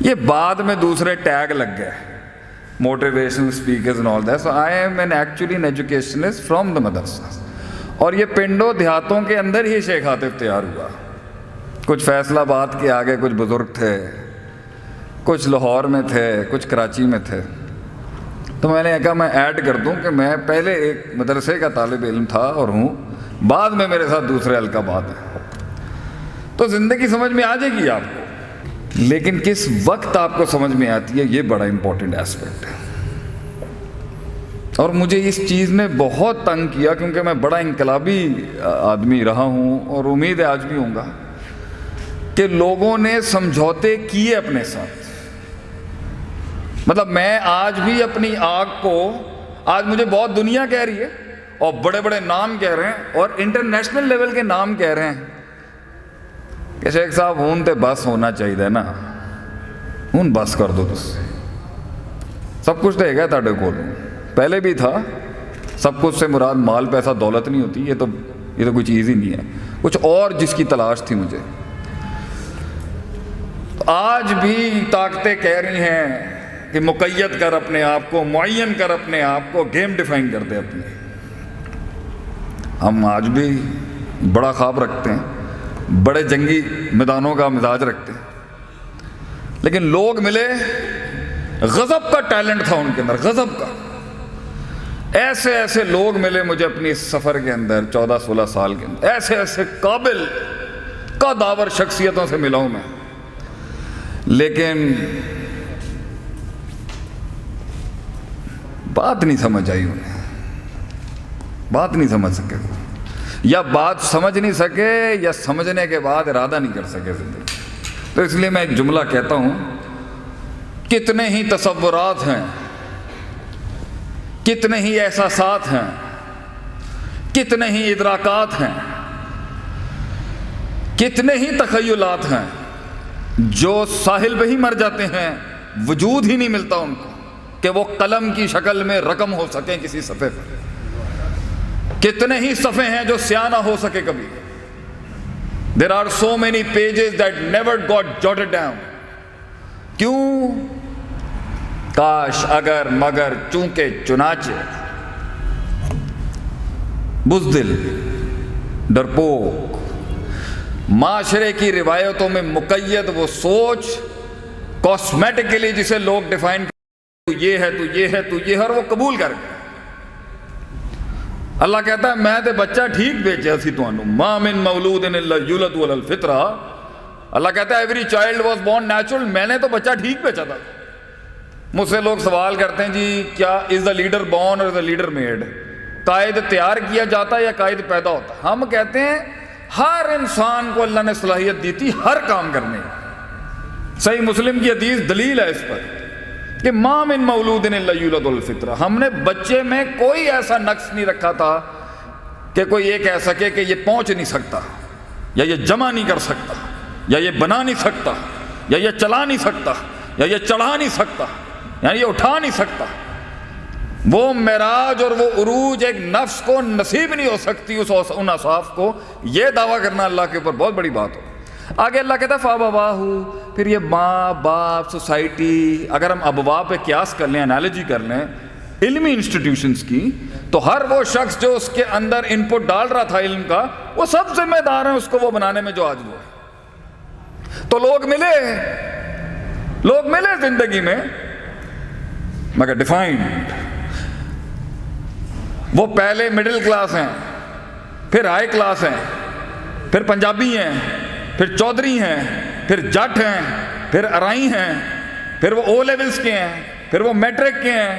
یہ بعد میں دوسرے ٹیگ لگ گئے, motivational speakers and all that. So I am an actually an educationist from the madrasa. اور یہ پنڈوں دیہاتوں کے اندر ہی شیخ عاطف تیار ہوا. کچھ فیصل آباد کے آگے کچھ بزرگ تھے, کچھ لاہور میں تھے, کچھ کراچی میں تھے. تو میں نے کہا میں ایڈ کر دوں کہ میں پہلے ایک مدرسے کا طالب علم تھا اور ہوں, بعد میں میرے ساتھ دوسرے القابات ہیں. تو زندگی سمجھ میں آ جائے گی آپ کو, لیکن کس وقت آپ کو سمجھ میں آتی ہے یہ بڑا امپورٹنٹ ایسپیکٹ ہے. اور مجھے اس چیز نے بہت تنگ کیا کیونکہ میں بڑا انقلابی آدمی رہا ہوں اور امید ہے آج بھی ہوں گا کہ لوگوں نے سمجھوتے کیے اپنے ساتھ. مطلب میں آج بھی اپنی آگ کو, آج مجھے بہت دنیا کہہ رہی ہے اور بڑے بڑے نام کہہ رہے ہیں اور انٹرنیشنل لیول کے نام کہہ رہے ہیں کہ شیخ صاحب ہون تے بس ہونا چاہیے نا, ہون بس کر دو. تس سب کچھ تو ہے تھوڑے کول, پہلے بھی تھا. سب کچھ سے مراد مال پیسہ دولت نہیں ہوتی, یہ تو کوئی چیز ہی نہیں ہے, کچھ اور جس کی تلاش تھی مجھے. آج بھی طاقتیں کہہ رہی ہیں کہ مقید کر اپنے آپ کو, معین کر اپنے آپ کو, گیم ڈیفائن کر دے اپنی. ہم آج بھی بڑا خواب رکھتے ہیں, بڑے جنگی میدانوں کا مزاج رکھتے ہیں, لیکن لوگ ملے, غضب کا ٹیلنٹ تھا ان کے اندر, غضب کا. ایسے ایسے لوگ ملے مجھے اپنی اس سفر کے اندر 14-16 سال کے اندر, ایسے ایسے قابل قداور شخصیتوں سے ملا ہوں میں, لیکن بات نہیں سمجھ آئی انہیں, بات نہیں سمجھ سکے, یا بات سمجھ نہیں سکے یا سمجھنے کے بعد ارادہ نہیں کر سکے زندگی. تو اس لیے میں ایک جملہ کہتا ہوں, کتنے ہی تصورات ہیں, کتنے ہی احساسات ہیں, کتنے ہی ادراکات ہیں, کتنے ہی تخیلات ہیں جو ساحل پہ ہی مر جاتے ہیں, وجود ہی نہیں ملتا ان کو کہ وہ قلم کی شکل میں رقم ہو سکیں کسی صفحے پر. کتنے ہی صفحے ہیں جو سیاہ نہ ہو سکے کبھی. There are so many pages that never got jotted down. کیوں؟ کاش, اگر, مگر, چونکہ, چنانچہ. بزدل, ڈرپوک, معاشرے کی روایتوں میں مقید وہ سوچ, کاسمیٹکلی جسے لوگ ڈیفائن تو یہ ہے, تو یہ ہے, تو یہ ہے, اور وہ قبول کر گئے. اللہ کہتا ہے میں تے بچہ ٹھیک بیچیا سی تانوں, ما من مولود الا یولد علی الفطرہ. اللہ کہتا ہے every child was born natural, میں نے تو بچہ ٹھیک بیچا تھا. مجھ سے لوگ سوال کرتے ہیں جی کیا از دا لیڈر بورن اور از دا لیڈر میڈ, قائد تیار کیا جاتا ہے یا قائد پیدا ہوتا ہے؟ ہم کہتے ہیں ہر انسان کو اللہ نے صلاحیت دی تھی ہر کام کرنے کی. صحیح مسلم کی حدیث دلیل ہے اس پر کہ ما من مولود الا یولد الفطرہ. ہم نے بچے میں کوئی ایسا نقص نہیں رکھا تھا کہ کوئی یہ کہہ سکے کہ یہ پہنچ نہیں سکتا, یا یہ جمع نہیں کر سکتا, یا یہ بنا نہیں سکتا, یا یہ چلا نہیں سکتا, یا یہ چڑھا نہیں سکتا, یا یہ اٹھا نہیں سکتا. وہ معراج اور وہ عروج ایک نفس کو نصیب نہیں ہو سکتی ان اصحاف کو. یہ دعویٰ کرنا اللہ کے اوپر بہت بڑی بات ہو. آگے اللہ کہتا ہے فَأَبَوَاهُ, پھر یہ ماں باپ, سوسائٹی, اگر ہم ابوا پہ قیاس کر لیں, انالوجی کر لیں علمی انسٹیٹیوشنز کی, تو ہر وہ شخص جو اس کے اندر ان پٹ ڈال رہا تھا علم کا, وہ سب ذمہ دار ہیں اس کو وہ بنانے میں جو آج وہ ہے. تو لوگ ملے زندگی میں, مگر ڈیفائنڈ. وہ پہلے مڈل کلاس ہیں, پھر ہائی کلاس ہیں, پھر پنجابی ہیں, پھر چودھری ہیں, پھر جٹ ہیں, پھر ارائی ہیں, پھر وہ او لیولز کے ہیں, پھر وہ میٹرک کے ہیں,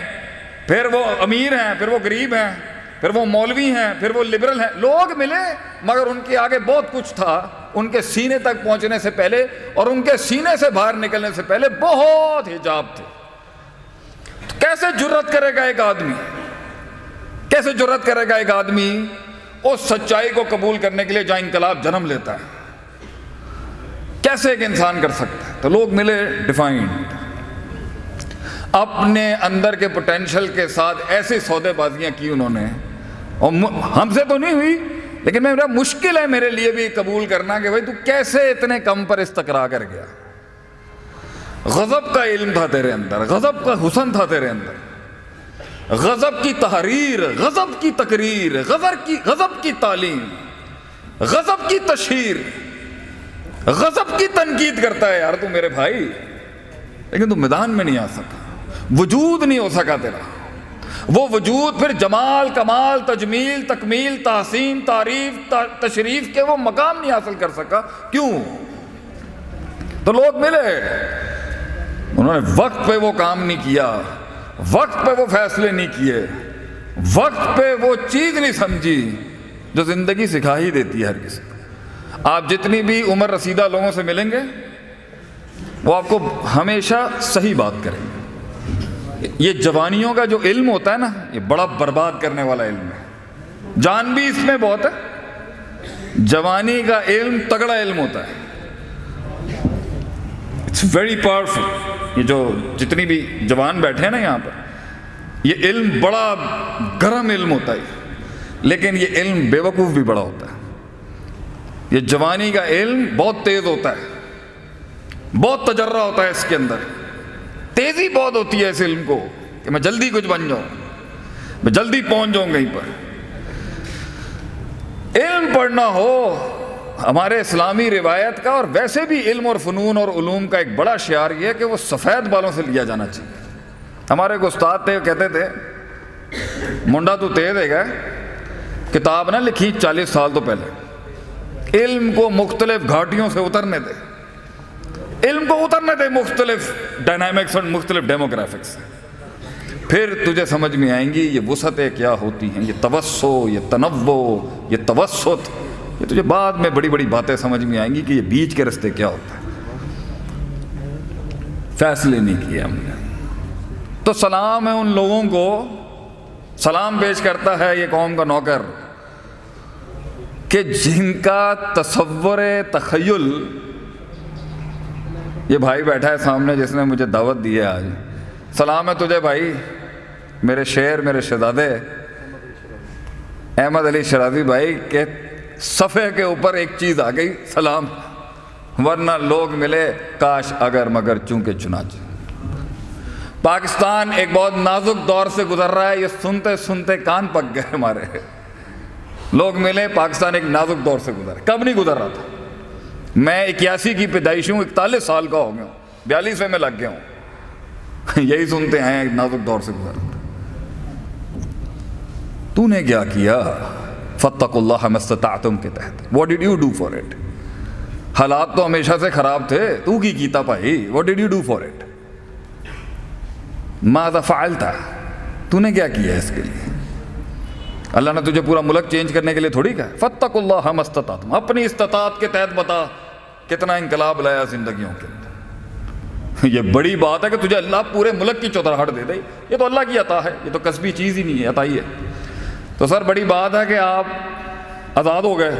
پھر وہ امیر ہیں, پھر وہ غریب ہیں, پھر وہ مولوی ہیں, پھر وہ لبرل ہیں. لوگ ملے مگر ان کے آگے بہت کچھ تھا. ان کے سینے تک پہنچنے سے پہلے اور ان کے سینے سے باہر نکلنے سے پہلے بہت حجاب تھے. کیسے جرأت کرے گا ایک آدمی, کیسے جرأت کرے گا ایک آدمی اس سچائی کو قبول کرنے کے لیے جہاں انقلاب جنم لیتا ہے؟ کیسے ایک انسان کر سکتا ہے؟ تو لوگ ملے ڈیفائنڈ, اپنے اندر کے پوٹینشل کے ساتھ ایسی سودے بازیاں کی انہوں نے, اور ہم سے تو نہیں ہوئی, لیکن میرا مشکل ہے میرے لیے بھی قبول کرنا کہ بھائی تو کیسے اتنے کم پر استقرا کر گیا. غضب کا علم تھا تیرے اندر، غضب کا حسن تھا تیرے اندر، غضب کی تحریر، غضب کی تقریر، غضب کی تعلیم، غضب کی تشہیر، غضب کی تنقید کرتا ہے یار تو میرے بھائی، لیکن تو میدان میں نہیں آ سکا، وجود نہیں ہو سکا تیرا، وہ وجود پھر جمال، کمال، تجمیل، تکمیل، تحسین، تعریف، تشریف کے وہ مقام نہیں حاصل کر سکا۔ کیوں؟ تو لوگ ملے، انہوں نے وقت پہ وہ کام نہیں کیا، وقت پہ وہ فیصلے نہیں کیے، وقت پہ وہ چیز نہیں سمجھی جو زندگی سکھا ہی دیتی ہے ہر کسی کو۔ آپ جتنی بھی عمر رسیدہ لوگوں سے ملیں گے وہ آپ کو ہمیشہ صحیح بات کریں گے۔ یہ جوانیوں کا جو علم ہوتا ہے نا، یہ بڑا برباد کرنے والا علم ہے، جان بھی اس میں بہت ہے، جوانی کا علم تگڑا علم ہوتا ہے، اٹس ویری پاورفل۔ یہ جو جتنی بھی جوان بیٹھے ہیں نا یہاں پر، یہ علم بڑا گرم علم ہوتا ہے، لیکن یہ علم بے وقوف بھی بڑا ہوتا ہے۔ یہ جوانی کا علم بہت تیز ہوتا ہے، بہت تجربہ ہوتا ہے اس کے اندر، تیزی بہت ہوتی ہے اس علم کو کہ میں جلدی کچھ بن جاؤں، میں جلدی پہنچ جاؤں کہیں پر۔ علم پڑھنا ہو، ہمارے اسلامی روایت کا اور ویسے بھی علم اور فنون اور علوم کا ایک بڑا شعار یہ ہے کہ وہ سفید بالوں سے لیا جانا چاہیے۔ ہمارے ایک استاد تھے، کہتے تھے منڈا تو تیز ہے گا، کتاب نہ لکھی 40 سال تو پہلے، علم کو مختلف گھاٹیوں سے اترنے دے، علم کو اترنے دے مختلف ڈائنامکس اور مختلف ڈیموگرافکس سے، پھر تجھے سمجھ میں آئیں گی یہ وسعتیں کیا ہوتی ہیں، یہ توسع، یہ تنوع، یہ توسط، یہ تجھے بعد میں بڑی بڑی باتیں سمجھ میں آئیں گی کہ یہ بیچ کے رستے کیا ہوتا ہے۔ فیصلے نہیں کیے ہم نے۔ تو سلام ہے ان لوگوں کو، سلام پیش کرتا ہے یہ قوم کا نوکر کہ جن کا تصور تخیل، یہ بھائی بیٹھا ہے سامنے جس نے مجھے دعوت دی ہے آج، سلام ہے تجھے بھائی، میرے شیر، میرے شہزادے احمد علی شرازی بھائی کے صفحے کے اوپر ایک چیز آ گئی، سلام، ورنہ لوگ ملے کاش اگر مگر چونکہ چنانچہ۔ پاکستان ایک بہت نازک دور سے گزر رہا ہے، یہ سنتے سنتے کان پک گئے ہمارے، لوگ ملے، پاکستان ایک نازک دور سے گزر، کب نہیں گزر رہا تھا؟ میں 81 کی پیدائش ہوں، 41 سال کا ہو گیا ہوں، 42 میں لگ گیا ہوں، یہی سنتے ہیں ایک نازک دور سے گزر رہا تھا۔ تو نے کیا کیا؟ فاتقوا اللہ ما استطعتم کے تحت، what did you do for it؟ حالات تو ہمیشہ سے خراب تھے، تو کی کیتا بھائی، what did you do for it؟ ماذا فعلت؟ تو نے کیا کیا اس کے لیے؟ اللہ نے تجھے پورا ملک چینج کرنے کے لیے تھوڑی کہا، فاتقوا اللہ ما استطعتم، اپنی استطاعت کے تحت بتا کتنا انقلاب لایا زندگیوں کے اندر۔ یہ بڑی بات ہے کہ تجھے اللہ پورے ملک کی چودراہٹ دے دے، یہ تو اللہ کی عطا ہے، یہ تو کسبی چیز ہی نہیں ہے، عطا ہی ہے۔ تو سر بڑی بات ہے کہ آپ آزاد ہو گئے،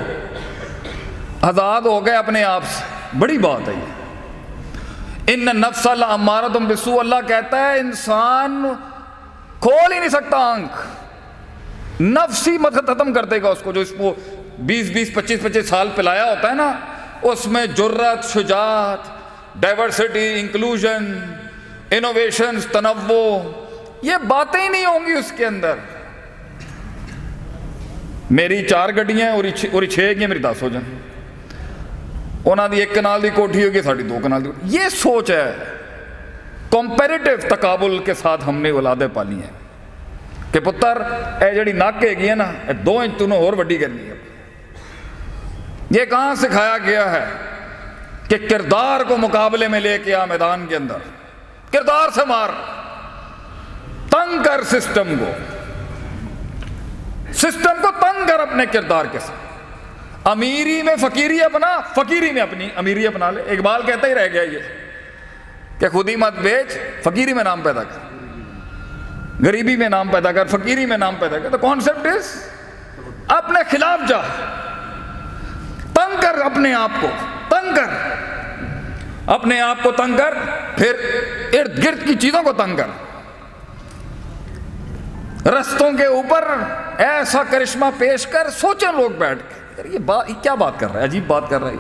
آزاد ہو گئے اپنے آپ سے، بڑی بات ہے یہ۔ ان النفس لامارۃ بالسوء، اللہ کہتا ہے انسان کھول ہی نہیں سکتا آنکھ، نفس ہی مت ختم کر دے گا اس کو، جو اس کو 20 25 سال پلایا ہوتا ہے نا، اس میں جرات، شجاعت، ڈائیورسٹی، انکلوژن، انوویشنز، تنوع، یہ باتیں ہی نہیں ہوں گی اس کے اندر۔ میری 4 گڈیاں اور 6 گیا، میری 10 ہو جائیں، انہاں دی 1 کنال دی کوٹھی ہوگی، ساڑھی 2 کنال دی، یہ سوچ ہے۔ کمپیریٹیو تقابل کے ساتھ ہم نے اولادیں پالی ہیں کہ پتر اے جڑی نک ہے گی نا، 2 انچ تو نے اور وڈی کرنی ہے۔ یہ کہاں سکھایا گیا ہے کہ کردار کو مقابلے میں لے کے آ میدان کے اندر، کردار سے مار، تنگ کر سسٹم کو، سسٹم کو تنگ کر اپنے کردار کے ساتھ۔ امیری میں فقیری اپنا، فقیری میں اپنی امیری اپنا لے۔ اقبال کہتا ہی رہ گیا یہ کہ خودی مت بیچ، فقیری میں نام پیدا کر، غریبی میں نام پیدا کر، فقیری میں نام پیدا کر۔ تو کانسیپٹ از اپنے خلاف جا، تنگ کر اپنے آپ کو، تنگ کر اپنے آپ کو، تنگ کر، پھر ارد گرد کی چیزوں کو تنگ کر، رستوں کے اوپر ایسا کرشمہ پیش کر۔ سوچیں لوگ بیٹھ کے، یہ کیا بات کر رہا ہے، عجیب بات کر رہا ہے۔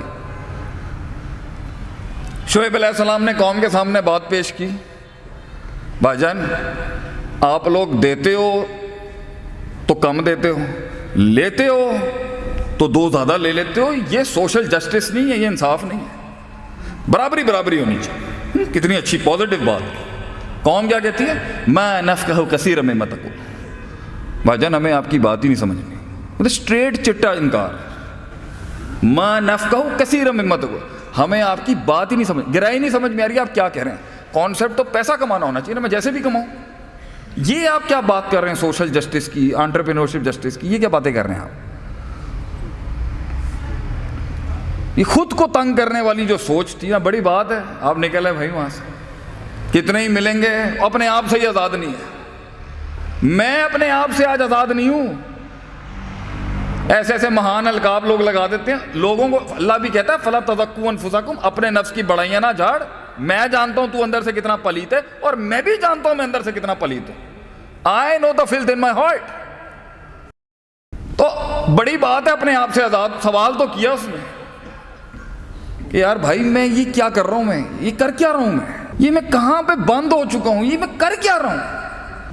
شعیب علیہ السلام نے قوم کے سامنے بات پیش کی, بھائی جان آپ لوگ دیتے ہو تو کم دیتے ہو, لیتے ہو تو دو زیادہ لے لیتے ہو, یہ سوشل جسٹس نہیں ہے, یہ انصاف نہیں ہے, برابری برابری ہونی چاہیے. کتنی اچھی پازیٹو بات. قوم کیا کہتی ہے؟ ما نفقہ کثیر مما تقول. بھائی جان ہمیں آپ کی بات ہی نہیں سمجھ میں, مطلب اسٹریٹ چٹا انکار. ما نفقہ کثیر مما تقول, ہمیں آپ کی بات ہی نہیں سمجھ, گہرائی نہیں سمجھ میں آ رہی ہے آپ کیا کہہ رہے ہیں. کانسیپٹ تو پیسہ کمانا ہونا چاہیے نا, میں جیسے بھی کماؤں. یہ آپ کیا بات کر رہے ہیں سوشل جسٹس کی, انٹرپرینورشپ جسٹس کی, یہ کیا باتیں کر رہے ہیں آپ؟ یہ خود کو تنگ کرنے والی جو سوچ تھی نا, بڑی بات ہے. آپ نکلے بھائی وہاں سے, کتنے ہی ملیں گے, اپنے آپ سے ہی آزاد نہیں ہے. میں اپنے آپ سے آج آزاد نہیں ہوں. ایسے ایسے مہان القاب لوگ لگا دیتے ہیں لوگوں کو. اللہ بھی کہتا ہے فلا تزکوا انفسکم, اپنے نفس کی بڑائیاں نہ جھاڑ. میں جانتا ہوں تو اندر سے کتنا پلیت ہے, اور میں بھی جانتا ہوں میں اندر سے کتنا پلیت ہوں. I know the filth in my heart. تو بڑی بات ہے اپنے آپ سے آزاد. سوال تو کیا اس نے کہ یار بھائی میں یہ کیا کر رہا ہوں, میں یہ کر کیا رہا ہوں, یہ میں کہاں پہ بند ہو چکا ہوں, یہ میں کر کیا رہا ہوں.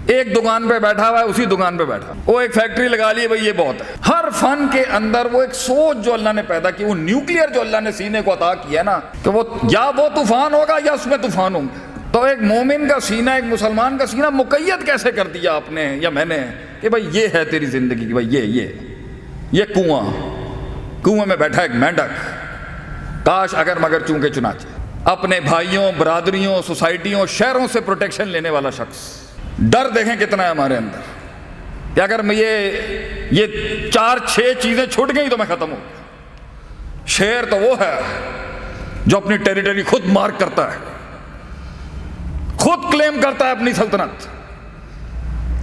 ایک دکان پہ بیٹھا ہوا ہے, اسی دکان پہ بیٹھا, وہ ایک فیکٹری لگا لی, بھائی یہ بہت ہے. ہر فن کے اندر وہ ایک سوچ جو اللہ نے پیدا کی, وہ نیوکلیئر جو اللہ نے سینے کو عطا کیا نا, کہ وہ یا وہ طوفان ہوگا یا اس میں طوفان ہوں گے. تو ایک مومن کا سینہ, ایک مسلمان کا سینہ مقید کیسے کر دیا آپ نے یا میں نے کہ بھائی یہ ہے تیری زندگی کی, بھائی یہ کنواں میں بیٹھا ایک مینڈک, کاش اگر مگر چونکے چنانچہ, اپنے بھائیوں, برادریوں, سوسائٹیوں, شہروں سے پروٹیکشن لینے والا شخص. ڈر دیکھیں کتنا ہے ہمارے اندر کہ اگر میں یہ 4-6 چیزیں چھوٹ گئی تو میں ختم ہوں. شیر تو وہ ہے جو اپنی ٹیریٹری خود مارک کرتا ہے, خود کلیم کرتا ہے اپنی سلطنت,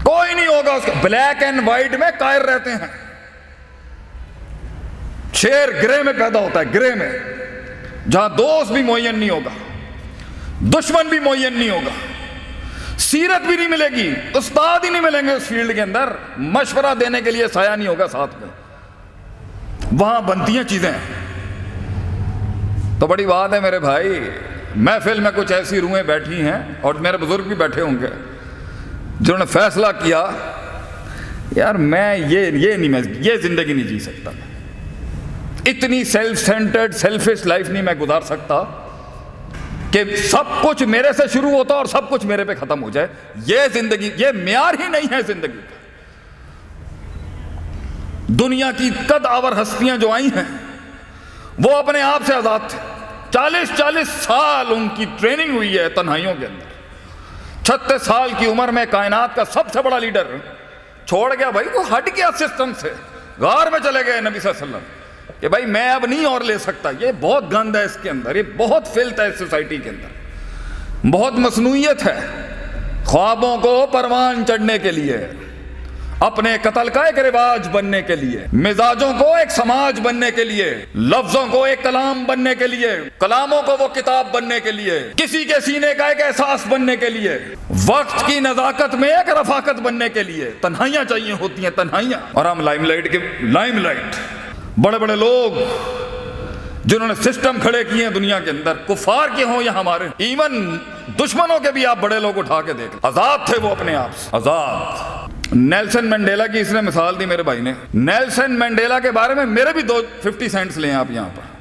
کوئی نہیں ہوگا اس کا. بلیک اینڈ وائٹ میں قائر رہتے ہیں. شیر گرے میں پیدا ہوتا ہے, گرے میں, جہاں دوست بھی معین نہیں ہوگا, دشمن بھی معین نہیں ہوگا, سیرت بھی نہیں ملے گی, استاد ہی نہیں ملیں گے اس فیلڈ کے اندر, مشورہ دینے کے لیے سایہ نہیں ہوگا ساتھ میں. وہاں بنتی ہیں چیزیں. تو بڑی بات ہے میرے بھائی, محفل میں کچھ ایسی روحیں بیٹھی ہیں, اور میرے بزرگ بھی بیٹھے ہوں گے, جنہوں نے فیصلہ کیا یار میں یہ زندگی نہیں جی سکتا, اتنی سیلف سینٹرڈ سیلفش لائف نہیں میں گزار سکتا کہ سب کچھ میرے سے شروع ہوتا اور سب کچھ میرے پہ ختم ہو جائے. یہ زندگی, یہ معیار ہی نہیں ہے زندگی کا. دنیا کی قد آور ہستیاں جو آئی ہیں وہ اپنے آپ سے آزاد تھے. 40 سال ان کی ٹریننگ ہوئی ہے تنہائیوں کے اندر. 36 سال کی عمر میں کائنات کا سب سے بڑا لیڈر چھوڑ گیا بھائی, وہ ہٹ گیا سسٹم سے, غار میں چلے گئے نبی صلی اللہ علیہ وسلم کہ بھائی میں اب نہیں اور لے سکتا, یہ بہت گند ہے اس کے اندر, یہ بہت فلت ہے اس سوسائٹی کے اندر, بہت مصنوعیت ہے. خوابوں کو پروان چڑھنے کے لیے, اپنے قتل کا ایک رواج بننے کے لیے, مزاجوں کو ایک سماج بننے کے لیے, لفظوں کو ایک کلام بننے کے لیے, کلاموں کو وہ کتاب بننے کے لیے, کسی کے سینے کا ایک احساس بننے کے لیے, وقت کی نزاکت میں ایک رفاقت بننے کے لیے تنہائیاں چاہیے ہوتی ہیں, تنہائیاں. اور ہم لائم لائٹ بڑے بڑے لوگ جنہوں نے سسٹم کھڑے کیے ہیں دنیا کے اندر, کفار کے ہوں یا ہمارے, ایون دشمنوں کے بھی آپ بڑے لوگ اٹھا کے دیکھ, آزاد تھے وہ اپنے آپ سے, آزاد. نیلسن منڈیلا کی اس نے مثال دی میرے بھائی نے. نیلسن منڈیلا کے بارے میں میرے بھی 50 سینٹس لیں آپ یہاں پر.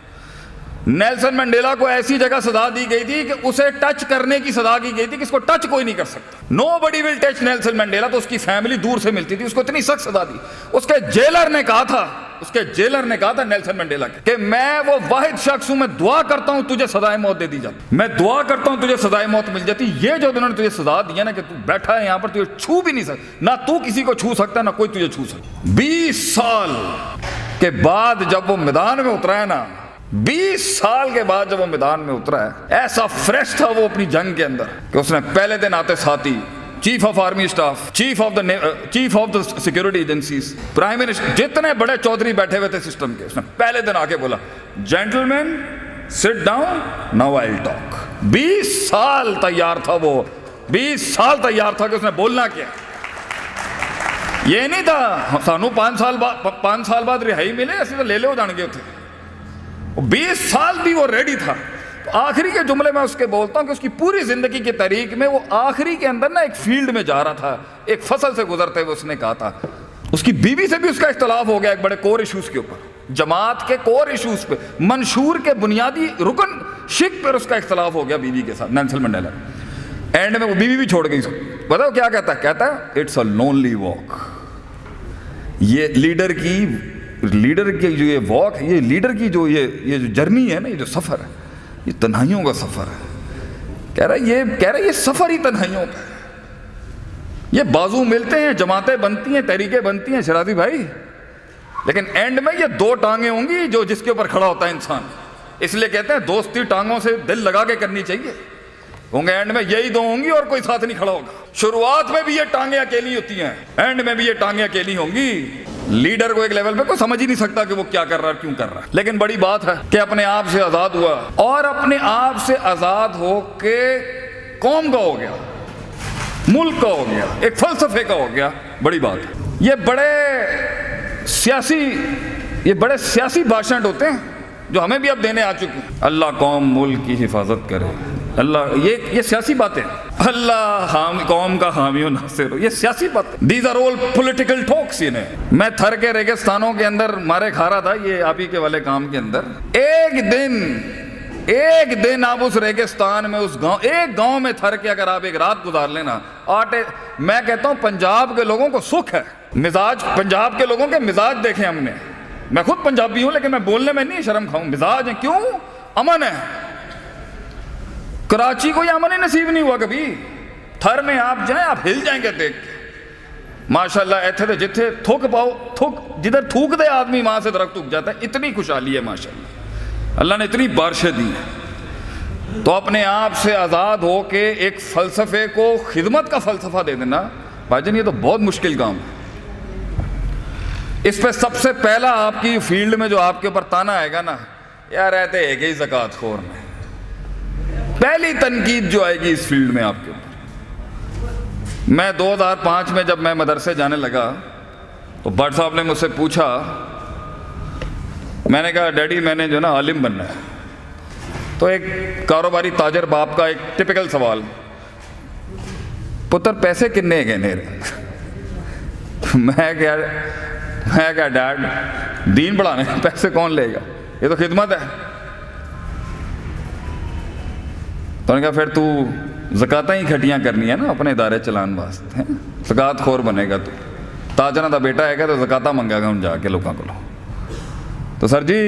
نیلسن منڈیلا کو ایسی جگہ سزا دی گئی تھی کہ اسے ٹچ کرنے کی سزا کی گئی تھی کہ اس کو ٹچ کوئی نہیں کر سکتا. نو بڈی ول ٹچ نیلسن منڈیلا. تو اس کی فیملی دور سے ملتی تھی, اس کو اتنی سخت سزا دی. اس کے جیلر نے کہا تھا نیلسن منڈیلا کہ میں وہ واحد شخص ہوں, میں دعا کرتا ہوں تجھے سزائے موت دے دی جاتی, میں دعا کرتا ہوں تجھے سزائے موت مل جاتی. یہ جو انہوں نے تجھے سزا دی ہے نا کہ تو بیٹھا ہے یہاں پر, تجھے چھو بھی نہیں سکتا, نہ تو کسی کو چھو سکتا نہ کوئی تجھے چھو سکتا. 20 سال کے بعد جب وہ میدان میں اترا ہے نا, 20 سال کے بعد جب وہ میدان میں اترا ہے, ایسا فریش تھا وہ اپنی جنگ کے اندر کہ اس نے پہلے دن آتے ساتھی, chief of army staff, chief of the security agencies, prime minister, جتنے بڑے چودھری بیٹھے ہوئے تھے سسٹم کے, اس نے پہلے دن آ کے بولا gentleman sit down now I will talk. 20 سال تیار تھا وہ, 20 سال تیار تھا کہ اس نے بولنا کیا. یہ نہیں تھا سانو 5 سال بعد رہائی ملے, ایسے تو لے لے ہو جان گے تھے. 20 سال بھی وہ ریڈی تھا آخری کے جملے میں اس کے بولتا ہوں کہ اس کی پوری زندگی کی تاریخ میں وہ آخری کے اندر نا ایک فیلڈ میں جا رہا تھا, ایک فصل سے گزرتے ہوئے اس نے کہا تھا, اس کی بیوی سے بھی اس کا اختلاف ہو گیا ایک بڑے کور ایشوز کے اوپر, جماعت کے کور ایشوز پہ, منشور کے بنیادی رکن شک پر اس کا اختلاف ہو گیا بیوی کے ساتھ, نیلسن منڈیلا. اینڈ میں وہ بیوی بھی چھوڑ گئی. بتاؤ کیا کہتا ہے؟ کہتا ہے اٹس اے لونلی واک. یہ لیڈر کی جو یہ واک, یہ لیڈر کی جو یہ جو جرنی ہے نا, یہ جو سفر ہے, یہ تنہائیوں کا سفر ہے. کہہ رہا ہے یہ سفر ہی تنہائیوں کا ہے. یہ بازو ملتے ہیں, جماعتیں بنتی ہیں, تحریکیں بنتی ہیں شرازی بھائی, لیکن اینڈ میں یہ دو ٹانگیں ہوں گی جو جس کے اوپر کھڑا ہوتا ہے انسان. اس لیے کہتے ہیں دوستی ٹانگوں سے دل لگا کے کرنی چاہیے, ہوں گے اینڈ میں یہی دو ہوں گی اور کوئی ساتھ نہیں کھڑا ہوگا. شروعات میں بھی یہ ٹانگیں اکیلی ہوتی ہیں, اینڈ میں بھی یہ ٹانگیں اکیلی ہوں گی. لیڈر کو ایک لیول پہ کوئی سمجھ ہی نہیں سکتا کہ وہ کیا کر رہا ہے, کیوں کر رہا ہے. لیکن بڑی بات ہے کہ اپنے آپ سے آزاد ہوا, اور اپنے آپ سے آزاد ہو کے قوم کا ہو گیا, ملک کا ہو گیا, ایک فلسفے کا ہو گیا. بڑی بات ہے. یہ بڑے سیاسی بھاشن ہوتے ہیں جو ہمیں بھی اب دینے آ چکے ہیں. اللہ قوم ملک کی حفاظت کرے, اللہ, یہ سیاسی باتیں, اللہ قوم کا حامی و ناصر ہو, یہ سیاسی باتیں. دیز آر آل پولیٹیکل ٹاکس. میں تھر کے ریگستانوں کے اندر مارے کھا رہا تھا یہ آپ ہی کے والے کام کے اندر. ایک دن آپ اس ریگستان میں, اس گاؤں, ایک گاؤں میں تھر کے اگر آپ ایک رات گزار لینا, میں کہتا ہوں پنجاب کے لوگوں کو سکھ ہے. مزاج پنجاب کے لوگوں کے مزاج دیکھیں ہم نے. میں خود پنجابی ہوں لیکن میں بولنے میں نہیں شرم کھاؤں. مزاج ہے, کیوں؟ امن ہے. کراچی کو یہ امن ہی نصیب نہیں ہوا کبھی. تھر میں آپ جائیں, آپ ہل جائیں گے دیکھ کے. ماشاءاللہ ایتھے جتھے تھوک پاؤ, جدھر تھوک دے آدمی وہاں سے درخت اگ جاتا ہے. اتنی خوشحالی ہے ماشاءاللہ, اللہ نے اتنی بارشیں دی ہیں. تو اپنے آپ سے آزاد ہو کے ایک فلسفے کو خدمت کا فلسفہ دے دینا بھائی جان, یہ تو بہت مشکل کام ہے. اس پہ سب سے پہلا آپ کی فیلڈ میں جو آپ کے اوپر تانا آئے گا نا, یار رہتے ایک ہی زکوٰۃ خور میں. پہلی تنقید جو آئے گی اس فیلڈ میں آپ کے اوپر. میں 2005 میں جب میں مدرسے جانے لگا تو بٹ صاحب نے مجھ سے پوچھا, میں نے کہا ڈیڈی میں نے جو نا عالم بننا ہے. تو ایک کاروباری تاجر باپ کا ایک ٹپیکل سوال, پتر پیسے کنے گئے نیرے. میں کہا ڈیڈ دین پڑھانے پیسے کون لے گا, یہ تو خدمت ہے. تو نے کہا پھر تو زکاتیں ہی کھٹیاں کرنی ہے نا اپنے ادارے چلان واسطے, زکات خور بنے گا تو. تاجرہ دا بیٹا ہے گا تو زکاتہ منگا گا ان جا کے لوگوں کو. تو سر جی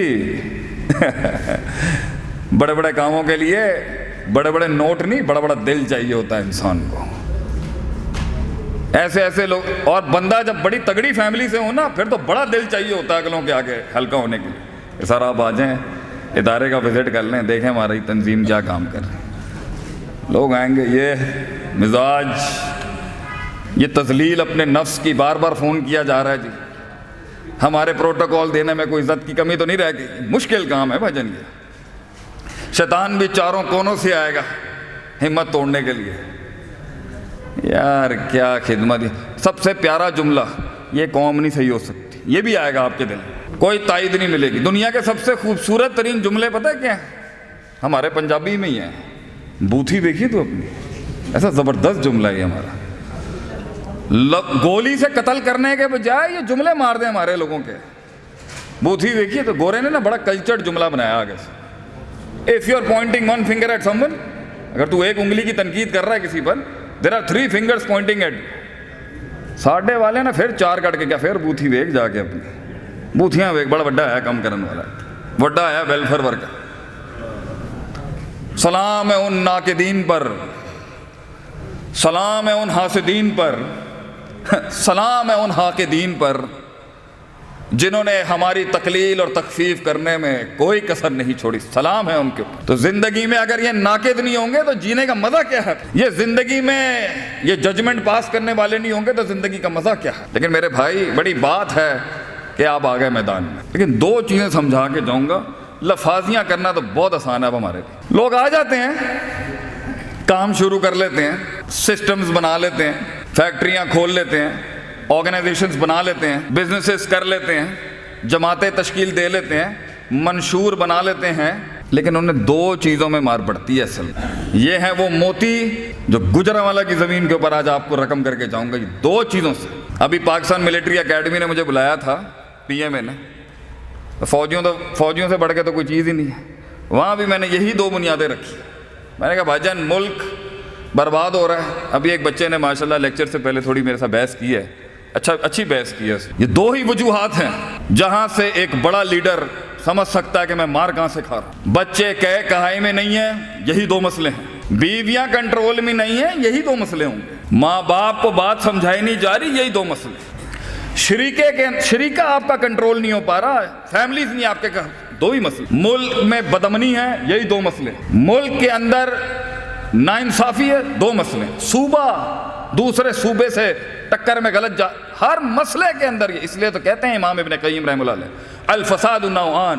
بڑے بڑے کاموں کے لیے بڑے بڑے نوٹ نہیں, بڑا بڑا دل چاہیے ہوتا ہے انسان کو. ایسے لوگ, اور بندہ جب بڑی تگڑی فیملی سے ہو نا پھر تو بڑا دل چاہیے ہوتا ہے اگلوں کے آگے ہلکا ہونے کے لیے. سر آپ آ جائیں ادارے کا وزٹ کر لیں, دیکھیں ہماری تنظیم کیا کام کر رہی ہے. لوگ آئیں گے, یہ مزاج, یہ تذلیل اپنے نفس کی, بار بار فون کیا جا رہا ہے جی. ہمارے پروٹوکول دینے میں کوئی عزت کی کمی تو نہیں رہ گئی. مشکل کام ہے بھجن. یہ شیطان بھی چاروں کونوں سے آئے گا ہمت توڑنے کے لیے. یار کیا خدمت. سب سے پیارا جملہ, یہ قوم نہیں صحیح ہو سکتی, یہ بھی آئے گا آپ کے دل, کوئی تائید نہیں ملے گی. دنیا کے سب سے خوبصورت ترین جملے پتہ ہے کیا ہیں؟ ہمارے پنجابی میں ہی ہیں. بوتھی دیکھیے تو اپنی, ایسا زبردست جملہ ہے ہمارا. گولی سے قتل کرنے کے بجائے یہ جملے مار دیں ہمارے لوگوں کے. بوتھی دیکھیے تو گورے نے نا بڑا کلچرڈ جملہ بنایا آگے سے. If you are pointing one finger at someone, اگر تو ایک انگلی کی تنقید کر رہا ہے کسی پر, there are 3 fingers pointing at. ساڈے والے نا پھر 4 کٹ کے کیا, پھر بوتھی ویک جا کے اپنی بوتھیاں ویک. بڑا بڑا ہے کم کرنے والا, بڑا ہے ویلفیئر ورکر. سلام ہے ان ناقدین پر, سلام ہے ان حاسدین پر, سلام ہے ان حاقدین پر جنہوں نے ہماری تقلیل اور تخفیف کرنے میں کوئی کسر نہیں چھوڑی. سلام ہے ان کے اوپر. تو زندگی میں اگر یہ ناقد نہیں ہوں گے تو جینے کا مزہ کیا ہے؟ یہ زندگی میں یہ ججمنٹ پاس کرنے والے نہیں ہوں گے تو زندگی کا مزہ کیا ہے؟ لیکن میرے بھائی بڑی بات ہے کہ آپ آ گئے میدان میں. لیکن 2 چیزیں سمجھا کے جاؤں گا. لفاظیاں کرنا تو بہت آسان ہے اب ہمارے لیے. لوگ آ جاتے ہیں, کام شروع کر لیتے ہیں, سسٹمز بنا لیتے ہیں, فیکٹریاں کھول لیتے ہیں, آرگنائزیشنز بنا لیتے ہیں, بزنسز کر لیتے ہیں, جماعتیں تشکیل دے لیتے ہیں, منشور بنا لیتے ہیں, لیکن انہیں دو چیزوں میں مار پڑتی ہے اصل میں. یہ ہے وہ موتی جو گجرانوالہ کی زمین کے اوپر آج آپ کو رقم کر کے جاؤں گا. یہ دو چیزوں سے. ابھی پاکستان ملٹری اکیڈمی نے مجھے بلایا تھا, پی ایم اے نے. فوجیوں سے بڑھ کے تو کوئی چیز ہی نہیں ہے. وہاں بھی میں نے یہی دو بنیادیں رکھی. میں نے کہا بھائی جان ملک برباد ہو رہا ہے. ابھی ایک بچے نے ماشاءاللہ لیکچر سے پہلے تھوڑی میرے ساتھ بحث کی ہے, اچھی بحث کی ہے. یہ دو ہی وجوہات ہیں جہاں سے ایک بڑا لیڈر سمجھ سکتا ہے کہ میں مار کہاں سے کھا رہا ہوں. بچے کہائی میں نہیں ہیں, یہی دو مسئلے ہیں. بیویاں کنٹرول میں نہیں ہیں, یہی دو مسئلے ہوں گے. ماں باپ کو بات سمجھائی نہیں جا رہی, یہی دو مسئلے. شریکہ آپ کا کنٹرول نہیں ہو پا رہا, فیملیز نہیں آپ کے, دو ہی مسئلے. ملک میں بدامنی ہے, یہی دو مسئلے. ملک کے اندر ناانصافی ہے, دو مسئلے. صوبہ دوسرے صوبے سے ٹکر میں غلط ہر مسئلے کے اندر یہ. اس لیے تو کہتے ہیں امام ابن قیم رحمہ اللہ علیہ, الفساد نوعان.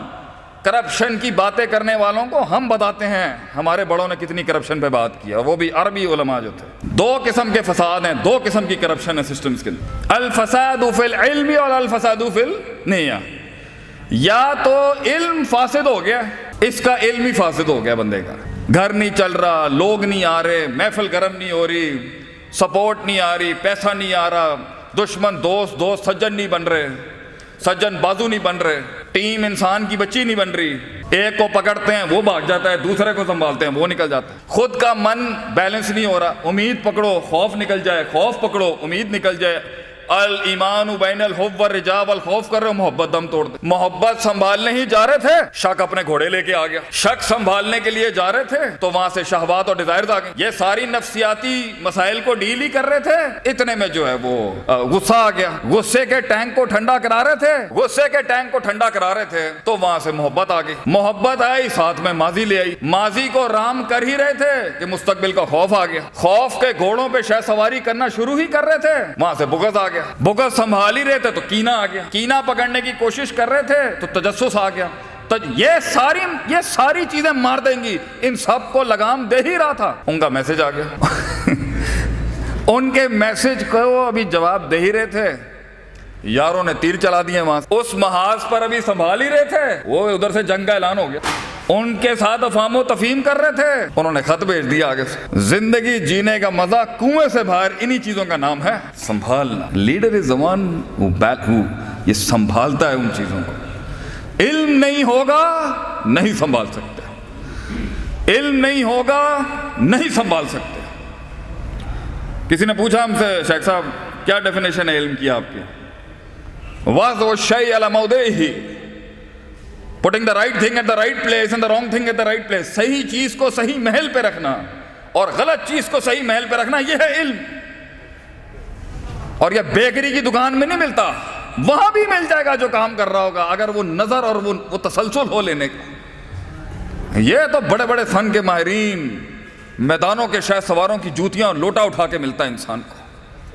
کرپشن کی باتیں کرنے والوں کو ہم بتاتے ہیں ہمارے بڑوں نے کتنی کرپشن پہ بات کیا, وہ بھی عربی علماء جو تھے. دو قسم کے فساد ہیں, دو قسم کی کرپشن ہے سسٹمز کے اندر. الفساد فی العلم اور الفساد فی النیہ. یا تو علم فاسد ہو گیا, اس کا علم ہی فاسد ہو گیا بندے کا. گھر نہیں چل رہا, لوگ نہیں آ رہے, محفل گرم نہیں ہو رہی, سپورٹ نہیں آ رہی, پیسہ نہیں آ رہا, دشمن دوست سجن نہیں بن رہے, سجن بازو نہیں بن رہے, ٹیم انسان کی بچی نہیں بن رہی. ایک کو پکڑتے ہیں وہ بھاگ جاتا ہے, دوسرے کو سنبھالتے ہیں وہ نکل جاتا ہے. خود کا من بیلنس نہیں ہو رہا, امید پکڑو خوف نکل جائے, خوف پکڑو امید نکل جائے. الایمان بین الحب والرجاء والخوف کر رہے ہو, محبت دم توڑ دے. محبت سنبھالنے ہی جا رہے تھے, شک اپنے گھوڑے لے کے آ گیا. شک سنبھالنے کے لیے جا رہے تھے تو وہاں سے شہوات اور ڈیزائرز آ گئے. یہ ساری نفسیاتی مسائل کو ڈیل ہی کر رہے تھے, اتنے میں جو ہے وہ غصہ آ گیا. غصے کے ٹینک کو ٹھنڈا کرا رہے تھے, تو وہاں سے محبت آ گئی. محبت آئی, ساتھ میں ماضی لے آئی. ماضی کو رام کر ہی رہے تھے کہ مستقبل کا خوف آ گیا. خوف کے گھوڑوں پہ شہ سواری کرنا شروع ہی کر رہے تھے, وہاں سے بغض آ گیا. بغض سنبھال ہی رہے تھے تو کینہ آ گیا. کینہ پکڑنے کی کوشش کر رہے تھے تو تجسس آ گیا. یہ ساری چیزیں مار دیں گی. ان سب کو لگام دے ہی رہا تھا, ان کا میسج آ گیا. ان کے میسج کو ابھی جواب دے ہی رہے تھے, یاروں نے تیر چلا دیے وہاں. اس محاذ پر ابھی سنبھال ہی رہے تھے, وہ ادھر سے جنگ کا اعلان ہو گیا. ان کے ساتھ افہام و تفہیم کر رہے تھے, انہوں نے خط بھیج دیا آگے سے. زندگی جینے کا مزہ کنویں سے باہر, انہی چیزوں کا نام ہے سنبھالنا. Leader is the one who یہ سنبھالتا ہے ان چیزوں کو. علم نہیں ہوگا نہیں سنبھال سکتے, علم نہیں ہوگا نہیں سنبھال سکتے. کسی نے پوچھا ہم سے, شیخ صاحب کیا ڈیفینیشن ہے علم کی آپ کی؟ وَضْعُ الشَّيْءِ عَلَى مَوْضِعِهِ, putting the right thing at the right place and the wrong thing at the right place. صحیح چیز کو صحیح محل پہ رکھنا اور غلط چیز کو صحیح محل پہ رکھنا, یہ ہے علم. اور یہ بیکری کی دکان میں نہیں ملتا, وہاں بھی مل جائے گا جو کام کر رہا ہوگا, اگر وہ نظر اور وہ تسلسل ہو لینے کا. یہ تو بڑے بڑے فن کے ماہرین, میدانوں کے شہ سواروں کی جوتیاں اور لوٹا اٹھا کے ملتا ہے انسان کو.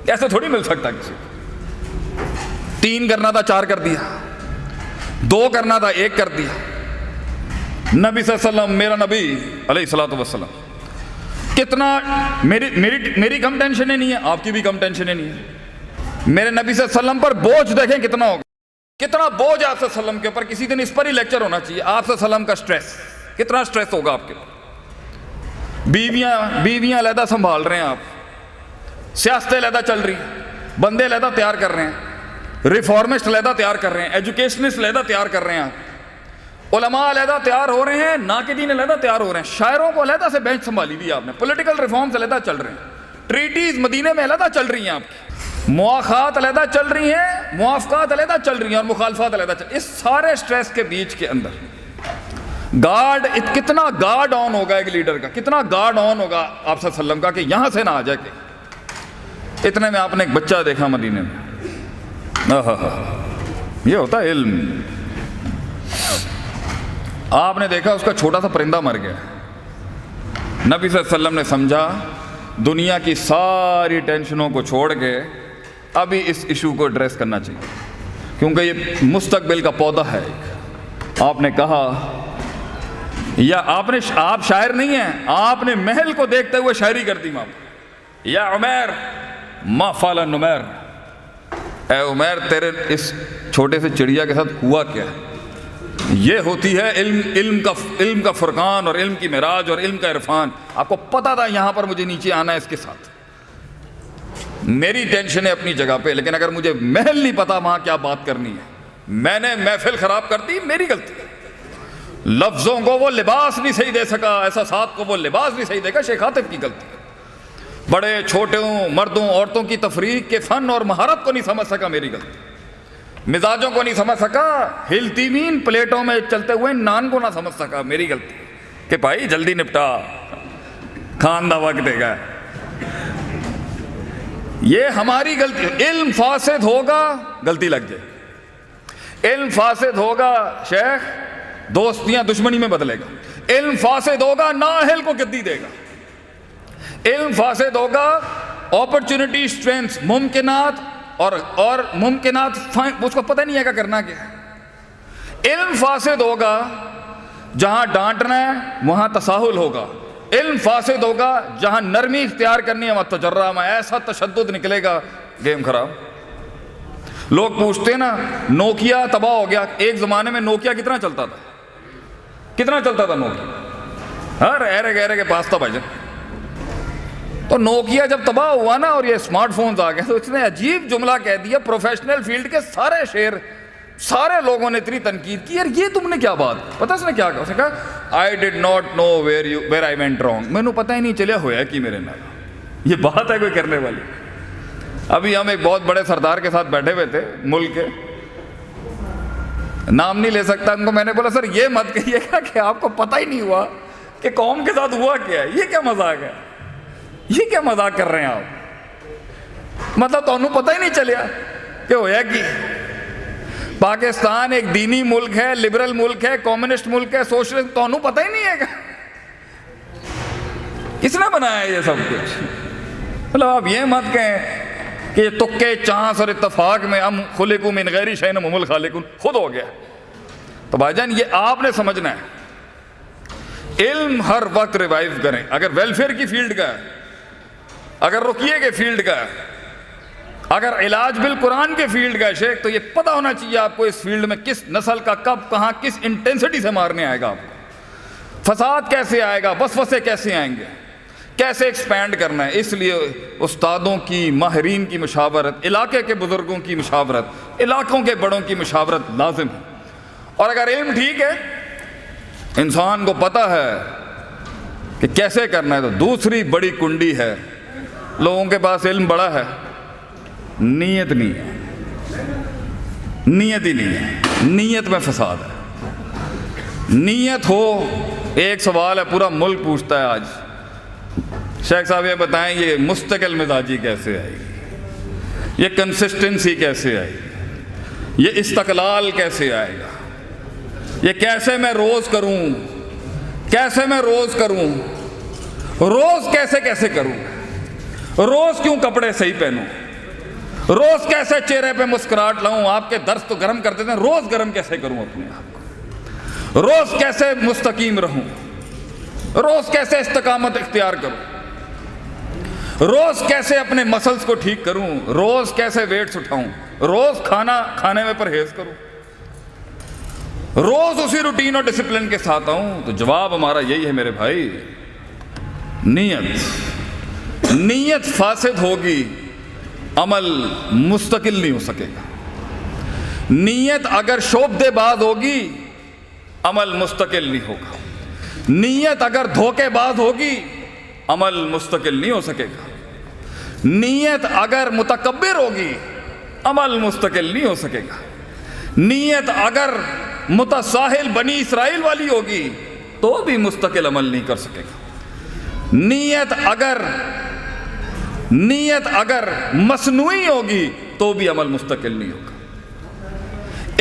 ایسے تھوڑی مل سکتا کسی کو. 3 کرنا تھا 4 کر دیا, 2 کرنا تھا 1 کر دیا. نبی صلی اللہ علیہ وسلم, میرا نبی علیہ الصلوۃ والسلام, کتنا میری کم ٹینشنیں نہیں ہے, آپ کی بھی کم ٹینشنیں نہیں ہے. میرے نبی صلی اللہ علیہ وسلم پر بوجھ دیکھیں کتنا ہوگا, کتنا بوجھ آپ صلی اللہ علیہ وسلم کے اوپر. کسی دن اس پر ہی لیکچر ہونا چاہیے, آپ صلی اللہ علیہ وسلم کا سٹریس, کتنا سٹریس ہوگا آپ کے اوپر. بیویاں علیحدہ سنبھال رہے ہیں آپ, سیاستیں علیحدہ چل رہی ہیں, بندے علیحدہ تیار کر رہے ہیں, ریفارمسٹ علیحدہ تیار کر رہے ہیں, ایجوکیشنسٹ علیحدہ تیار کر رہے ہیں, علماء علیحدہ تیار ہو رہے ہیں, ناقدین علیحدہ تیار ہو رہے ہیں, شاعروں کو علیحدہ سے بینچ سنبھالی ہوئی آپ نے, پولیٹیکل ریفارمز علیحدہ چل رہے ہیں, ٹریٹیز مدینے میں علیحدہ چل رہی ہیں آپ کی, مواخات علیحدہ چل رہی ہیں, موافقات علیحدہ چل رہی ہیں, اور مخالفات علیحدہ چل رہی ہیں. اس سارے سٹریس کے بیچ کے اندر کتنا گارڈ آن ہوگا ایک لیڈر کا, کتنا گارڈ آن ہوگا آپ صلی اللہ علیہ وسلم کا, کہ یہاں سے نہ آ جائے. کہ اتنے میں آپ نے ایک بچہ دیکھا مدینے میں, یہ ہوتا ہے علم. آپ نے دیکھا اس کا چھوٹا سا پرندہ مر گیا, نبی صلی اللہ علیہ وسلم نے سمجھا دنیا کی ساری ٹینشنوں کو چھوڑ کے ابھی اس ایشو کو ایڈریس کرنا چاہیے, کیونکہ یہ مستقبل کا پودا ہے. آپ نے کہا, یا آپ شاعر نہیں ہیں, آپ نے محل کو دیکھتے ہوئے شاعری کر دی. یا عمیر ما فعل النمیر, اے عمیر تیرے اس چھوٹے سے چڑیا کے ساتھ ہوا کیا ہے؟ یہ ہوتی ہے علم کا فرقان اور علم کی معراج اور علم کا عرفان. آپ کو پتا تھا یہاں پر مجھے نیچے آنا ہے اس کے ساتھ. میری ٹینشن ہے اپنی جگہ پہ, لیکن اگر مجھے محل نہیں پتا وہاں کیا بات کرنی ہے, میں نے محفل خراب کر دی, میری غلطی ہے. لفظوں کو وہ لباس نہیں صحیح دے سکا, احساسات کو وہ لباس نہیں صحیح دے گا, شیخ عاطف کی غلطی ہے. بڑے چھوٹوں, مردوں, عورتوں کی تفریق کے فن اور مہارت کو نہیں سمجھ سکا, میری غلطی. مزاجوں کو نہیں سمجھ سکا, ہلتی ہوئی پلیٹوں میں چلتے ہوئے نان کو نہ سمجھ سکا, میری غلطی کہ بھائی جلدی نپٹا, کھان دا وقت دے گا. یہ ہماری غلطی. علم فاسد ہوگا غلطی لگ جائے, علم فاسد ہوگا شیخ دوستیاں دشمنی میں بدلے گا, علم فاسد ہوگا نااہل کو گدی دے گا, علم فاسد ہوگا اپرچونٹی اسٹرینتھ ممکنات اور ممکنات اس کو پتہ نہیں ہے کہ کرنا کیا ہے. علم فاسد ہوگا جہاں ڈانٹنا ہے وہاں تساہل ہوگا, علم فاسد ہوگا جہاں نرمی اختیار کرنی ہے وہاں تجرہ میں ایسا تشدد نکلے گا, گیم خراب. لوگ پوچھتے ہیں نا نوکیا تباہ ہو گیا, ایک زمانے میں نوکیا کتنا چلتا تھا, کتنا چلتا تھا نوکیا, ہر ایرے گہرے کے پاس تھا بھائی جان. تو نوکیا جب تباہ ہوا نا اور یہ اسمارٹ فونز آ گئے تو اس نے عجیب جملہ کہہ دیا, پروفیشنل فیلڈ کے سارے شیر, سارے لوگوں نے اتنی تنقید کی, یار یہ تم نے کیا بات, پتہ اس نے کیا کہا, اس نے کہا I did not know where I went wrong, میں نے پتہ ہی نہیں چلیا ہویا کہ میرے نال. یہ بات ہے کوئی کرنے والی. ابھی ہم ایک بہت بڑے سردار کے ساتھ بیٹھے ہوئے تھے ملک کے, نام نہیں لے سکتا ان کو, میں نے بولا سر یہ مت کہیے گا کہ آپ کو پتہ ہی نہیں ہوا کہ قوم کے ساتھ ہوا کیا ہے, یہ کیا مذاق ہے, یہ کیا مذاق کر رہے ہیں آپ, مطلب تو انہوں پتہ ہی نہیں چلیا کہ ہویا کی. پاکستان ایک دینی ملک ہے, لبرل ملک ہے, کمیونسٹ ملک ہے, سوشلسٹ, تو انہوں پتہ ہی نہیں ہے گا کس نے بنایا یہ سب کچھ. مطلب آپ یہ مت کہیں کہ یہ تکے چانس اور اتفاق میں ہم خلقوا من غیر شیء وهم الخالقون خود ہو گیا. تو بھائی جان یہ آپ نے سمجھنا ہے, علم ہر وقت ریوائیو کریں. اگر ویلفیئر کی فیلڈ کا ہے, اگر رقیے کے فیلڈ کا ہے, اگر علاج بالقرآن کے فیلڈ کا ہے شیخ, تو یہ پتہ ہونا چاہیے آپ کو اس فیلڈ میں کس نسل کا کب کہاں کس انٹینسٹی سے مارنے آئے گا آپ کو, فساد کیسے آئے گا, وسوسے کیسے آئیں گے, کیسے ایکسپینڈ کرنا ہے. اس لیے استادوں کی, ماہرین کی مشاورت, علاقے کے بزرگوں کی مشاورت, علاقوں کے بڑوں کی مشاورت لازم ہے. اور اگر علم ٹھیک ہے, انسان کو پتہ ہے کہ کیسے کرنا ہے, تو دوسری بڑی کنڈی ہے, لوگوں کے پاس علم بڑا ہے, نیت نہیں ہے, نیت ہی نہیں ہے, نیت میں فساد ہے. نیت ہو, ایک سوال ہے پورا ملک پوچھتا ہے آج, شیخ صاحب یہ بتائیں یہ مستقل مزاجی کیسے آئے گی, یہ کنسسٹنسی کیسے آئے گی, یہ استقلال کیسے آئے گا, یہ کیسے میں روز کروں, کیسے میں روز کروں, روز کیسے کیسے کروں, روز کیوں کپڑے صحیح پہنوں, روز کیسے چہرے پہ مسکراہٹ لاؤں. آپ کے درس تو گرم کر دیتے ہیں, روز گرم کیسے کروں اپنے آپ کو, روز کیسے مستقیم رہوں, روز کیسے استقامت اختیار کروں, روز کیسے اپنے مسلز کو ٹھیک کروں, روز کیسے ویٹس اٹھاؤں, روز کھانا کھانے میں پرہیز کروں, روز اسی روٹین اور ڈسپلن کے ساتھ آؤں. تو جواب ہمارا یہی ہے میرے بھائی, نیت. نیت فاسد ہوگی عمل مستقل نہیں ہو سکے گا. نیت اگر شعبدے باز ہوگی عمل مستقل نہیں ہوگا. نیت اگر دھوکے باز ہوگی عمل مستقل نہیں ہو سکے گا. نیت اگر متکبر ہوگی عمل مستقل نہیں ہو سکے گا. نیت اگر متساہل بنی اسرائیل والی ہوگی تو بھی مستقل عمل نہیں کر سکے گا. نیت اگر مصنوعی ہوگی تو بھی عمل مستقل نہیں ہوگا.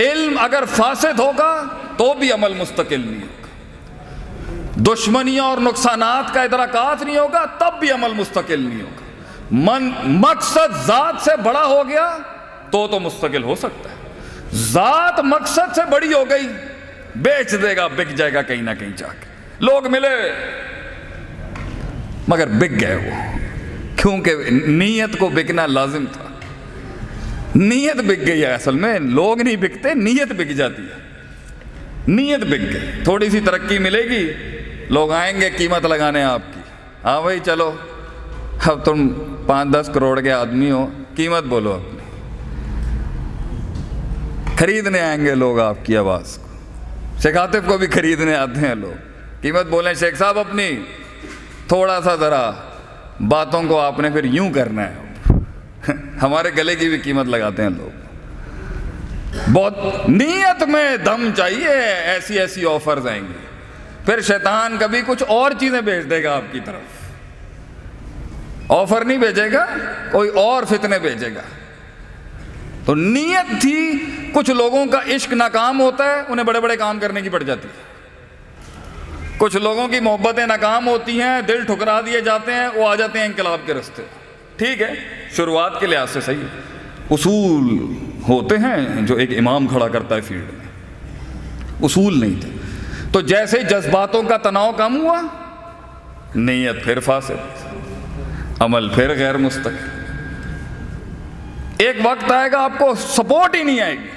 علم اگر فاسد ہوگا تو بھی عمل مستقل نہیں ہوگا. دشمنیاں اور نقصانات کا ادراکات نہیں ہوگا تب بھی عمل مستقل نہیں ہوگا. مقصد ذات سے بڑا ہو گیا تو مستقل ہو سکتا ہے. ذات مقصد سے بڑی ہو گئی, بیچ دے گا, بک جائے گا کہیں نہ کہیں جا کے. لوگ ملے مگر بک گئے وہ, کیونکہ نیت کو بکنا لازم تھا. نیت بک گئی ہے, اصل میں لوگ نہیں بکتے, نیت بک جاتی ہے. نیت بک گئی, تھوڑی سی ترقی ملے گی, لوگ آئیں گے قیمت لگانے آپ کی, ہاں بھائی چلو اب تم 5-10 کروڑ کے آدمی ہو, قیمت بولو اپنی. خریدنے آئیں گے لوگ آپ کی آواز کو, شیخ عاطف کو بھی خریدنے آتے ہیں لوگ, قیمت بولیں شیخ صاحب اپنی, تھوڑا سا ذرا باتوں کو آپ نے پھر یوں کرنا ہے. ہمارے گلے کی بھی قیمت لگاتے ہیں لوگ. بہت نیت میں دم چاہیے, ایسی ایسی آفرز آئیں گی, پھر شیطان کبھی کچھ اور چیزیں بھیج دے گا آپ کی طرف. آفر نہیں بھیجے گا, کوئی اور فتنے بھیجے گا. تو نیت تھی. کچھ لوگوں کا عشق ناکام ہوتا ہے, انہیں بڑے بڑے کام کرنے کی پڑ جاتی ہے. کچھ لوگوں کی محبتیں ناکام ہوتی ہیں, دل ٹھکرا دیے جاتے ہیں, وہ آ جاتے ہیں انقلاب کے راستے. ٹھیک ہے, شروعات کے لحاظ سے صحیح ہے. اصول ہوتے ہیں جو ایک امام کھڑا کرتا ہے فیلڈ میں, اصول نہیں تھے. تو جیسے جذباتوں کا تناؤ کم ہوا, نیت پھر فاسد, عمل پھر غیر مستقل. ایک وقت آئے گا آپ کو سپورٹ ہی نہیں آئے گی.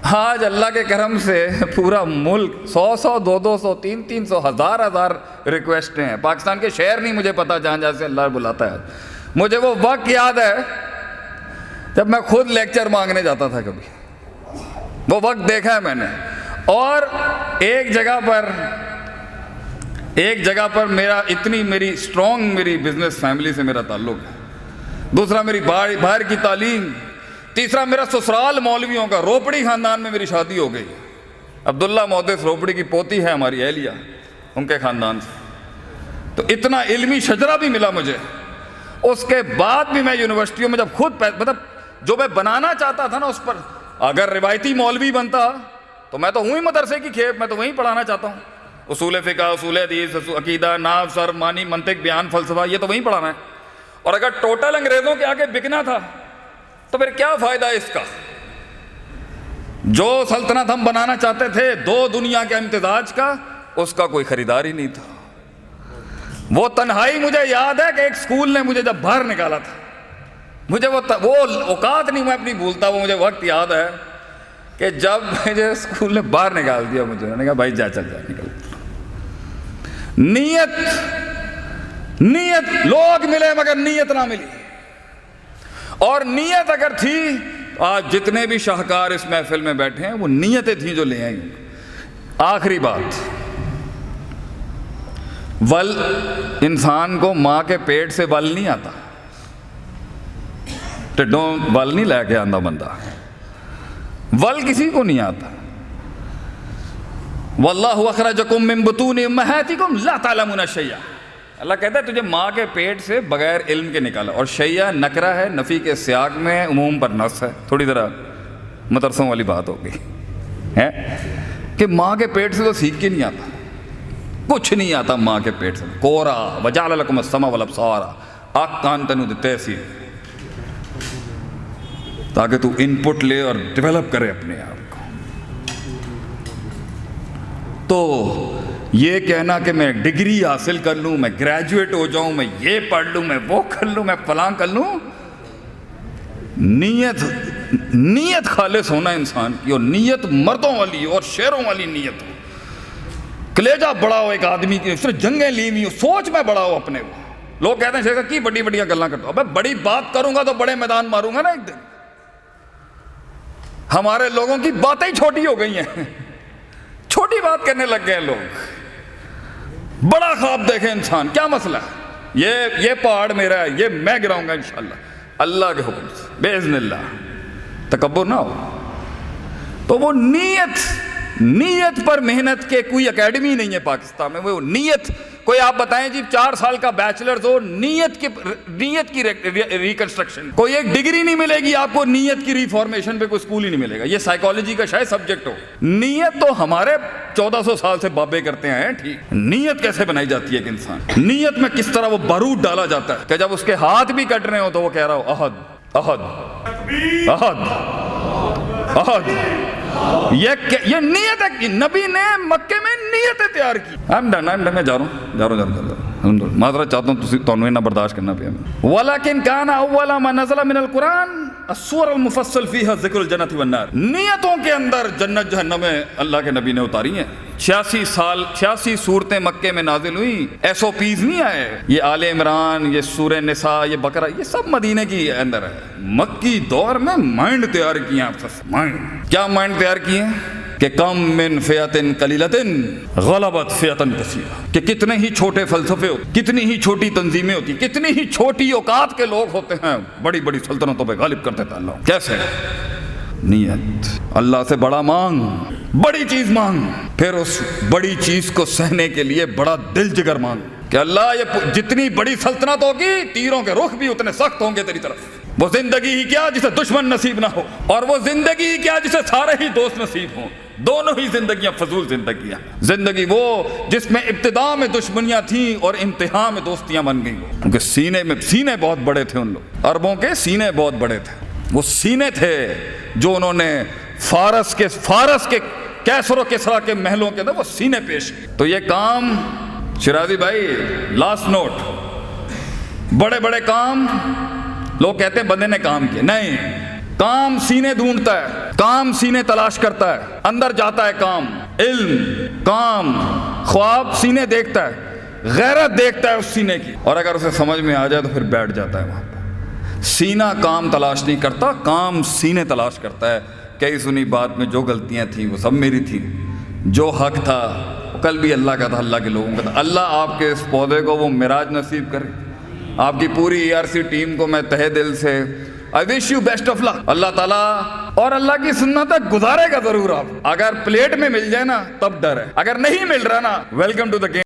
آج اللہ کے کرم سے پورا ملک 100 200 300 1000 ریکویسٹیں ہیں. پاکستان کے شہر نہیں مجھے پتا جہاں جہاں سے اللہ بلاتا ہے. مجھے وہ وقت یاد ہے جب میں خود لیکچر مانگنے جاتا تھا کبھی, وہ وقت دیکھا ہے میں نے. اور ایک جگہ پر میرا اتنی میری اسٹرانگ میری بزنس فیملی سے میرا تعلق ہے, دوسرا میری باہر کی تعلیم, تیسرا میرا سسرال مولویوں کا, روپڑی خاندان میں میری شادی ہو گئی. عبداللہ محدث روپڑی کی پوتی ہے ہماری اہلیہ, ان کے خاندان سے. تو اتنا علمی شجرہ بھی ملا مجھے. اس کے بعد بھی میں یونیورسٹیوں میں جب خود مطلب جو میں بنانا چاہتا تھا نا اس پر, اگر روایتی مولوی بنتا تو میں تو ہوں ہی مدرسے کی کھیپ, میں تو وہیں پڑھانا چاہتا ہوں. اصول فقہ, اصول حدیث, عقیدہ, نحو, صرف, معنی, منطق, بیان, فلسفہ, یہ تو وہیں پڑھانا ہے. اور اگر ٹوٹل انگریزوں کے آگے بکنا تھا تو پھر کیا فائدہ ہے اس کا. جو سلطنت ہم بنانا چاہتے تھے 2 دنیا کے امتزاج کا, اس کا کوئی خریدار ہی نہیں تھا. وہ تنہائی مجھے یاد ہے کہ ایک سکول نے مجھے جب باہر نکالا تھا, مجھے وہ اوقات نہیں میں اپنی بھولتا. وہ مجھے وقت یاد ہے کہ جب مجھے سکول نے باہر نکال دیا, مجھے انہوں نے کہا بھائی جا چل جا نکل. نیت لوگ ملے مگر نیت نہ ملی. اور نیت اگر تھی, آج جتنے بھی شاہکار اس محفل میں بیٹھے ہیں وہ نیتیں تھیں جو لے آئیں. آخری بات, ول انسان کو ماں کے پیٹ سے ول نہیں آتا, ٹڈوں ول نہیں لے کے آندا بندہ, ول کسی کو نہیں آتا. واللہ اخرجکم من بطون امہاتکم لا تعلمون شیئا. اللہ کہتا ہے تجھے ماں کے پیٹ سے بغیر علم کے نکالا. اور شیعہ نکرہ ہے, نفی کے سیاق میں, عموم پر نص ہے. تھوڑی ذرا مدرسوں والی بات ہو گئی ہے کہ ماں کے پیٹ سے تو سیکھ کے نہیں آتا, کچھ نہیں آتا ماں کے پیٹ سے. کورا وجعل لکم السمع والابصار, آنکھ کان تینوں دیتے سی تاکہ تو ان پٹ لے اور ڈیولپ کرے اپنے آپ کو. تو یہ کہنا کہ میں ڈگری حاصل کر لوں, میں گریجویٹ ہو جاؤں, میں یہ پڑھ لوں, میں وہ کر لوں, میں فلاں کر لوں, نیت خالص ہونا انسان کی. اور نیت مردوں والی اور شیروں والی نیت ہو. کلیجہ بڑا ہو ایک آدمی کی, صرف جنگیں لی ہوئی ہو, سوچ میں بڑا ہو اپنے. وہ لوگ کہتے ہیں شیخ کی بڑی بڑی گلاں کرتا ہوں. ابے بڑی بات کروں گا تو بڑے میدان ماروں گا نا ایک دن. ہمارے لوگوں کی باتیں ہی چھوٹی ہو گئی ہیں, چھوٹی بات کرنے لگ گئے ہیں لوگ. بڑا خواب دیکھے انسان, کیا مسئلہ ہے, یہ پہاڑ میرا ہے, یہ میں گراؤں گا انشاءاللہ اللہ کے حکم سے باذن اللہ. تکبر نہ ہو. تو وہ نیت پر محنت کے کوئی اکیڈمی نہیں ہے پاکستان میں. وہ نیت کوئی آپ بتائیں جی 4 سال کا بیچلرز ہو, نیت کی ریکنسٹرکشن, کوئی ایک ڈگری نہیں ملے گی آپ کو نیت کی ریفارمیشن پہ, کوئی اسکول ہی نہیں ملے گا. یہ سائیکالوجی کا شاید سبجیکٹ ہو. نیت تو ہمارے 1400 سال سے بابے کرتے ہیں. ٹھیک, نیت کیسے بنائی جاتی ہے ایک انسان, نیت میں کس طرح وہ بارود ڈالا جاتا ہے کہ جب اس کے ہاتھ بھی کٹ رہے ہو تو وہ کہہ رہا ہو احد احد احد احد. یہ نیت ہے. نبی نے مکے میں نیتیں تیار کی. میں جا رہا ہوں معذرت چاہتا ہوں, تمہیں نہ برداشت کرنا پیا. وَلَكِنْ كَانَ أَوَّلَ مَا نَزَلَ مِنَ الْقُرْآنِ السور المفصل فیہا ذکر الجنت والنار، نیتوں کے اندر جنت جہنم میں اللہ کے نبی نے اتاری ہیں۔ 86 صورتیں مکے میں نازل ہوئی، SOPs نہیں آئے، یہ آل عمران، یہ سورہ نساء، یہ بقرہ، یہ سب مدینے کی اندر ہے۔ مکی دور میں مائنڈ تیار کیے ہیں، مائنڈ کیا مائنڈ تیار کیے ہیں کہ کم من فئۃ قلیلۃ غلبت فئۃ کثیرہ، کہ کتنے ہی چھوٹے فلسفے ہوتے، کتنی ہی چھوٹی تنظیمیں ہوتی، کتنی ہی چھوٹی اوقات کے لوگ ہوتے ہیں، بڑی بڑی سلطنتوں پہ غالب کر دیتا اللہ۔ کیسے؟ نیت، اللہ سے بڑا مانگ، بڑی چیز مانگ، پھر اس بڑی چیز کو سہنے کے لیے بڑا دل جگر مانگ کہ اللہ یہ جتنی بڑی سلطنت ہوگی تیروں کے رخ بھی اتنے سخت ہوں گے تیری طرف۔ وہ زندگی ہی کیا جسے دشمن نصیب نہ ہو، اور وہ زندگی ہی کیا جسے سارے ہی دوست نصیب ہوں۔ دونوں ہی زندگیاں فضول زندگیاں۔ زندگی وہ جس میں ابتدا میں دشمنیاں تھیں اور انتہا میں دوستیاں بن گئیں، کیونکہ سینے بہت بڑے تھے ان لوگ، عربوں کے سینے بہت بڑے تھے۔ وہ سینے تھے جو انہوں نے فارس کے کیسر و کسریٰ کے محلوں کے اندر وہ سینے پیش کیے۔ تو یہ کام شرازی بھائی، لاسٹ نوٹ، بڑے بڑے کام لوگ کہتے ہیں بندے نے کام کیا، نہیں، کام سینے ڈھونڈتا ہے، کام سینے تلاش کرتا ہے، اندر جاتا ہے کام، علم، کام، خواب سینے دیکھتا ہے، غیرت دیکھتا ہے اس سینے کی، اور اگر اسے سمجھ میں آ جائے تو پھر بیٹھ جاتا ہے وہاں پہ۔ سینہ کام تلاش نہیں کرتا، کام سینے تلاش کرتا ہے۔ کئی سنی بات میں جو غلطیاں تھیں وہ سب میری تھیں، جو حق تھا کل بھی اللہ کا تھا، اللہ کے لوگوں کا تھا۔ اللہ آپ کے اس پودے کو وہ معراج نصیب کرے، آپ کی پوری ERC ٹیم کو میں تہہ دل سے I wish you best of luck۔ اللہ تعالیٰ اور اللہ کی سنت ہے، گزارے گا ضرور۔ آپ اگر پلیٹ میں مل جائے نا تب ڈر ہے، اگر نہیں مل رہا نا ویلکم ٹو دا گیم۔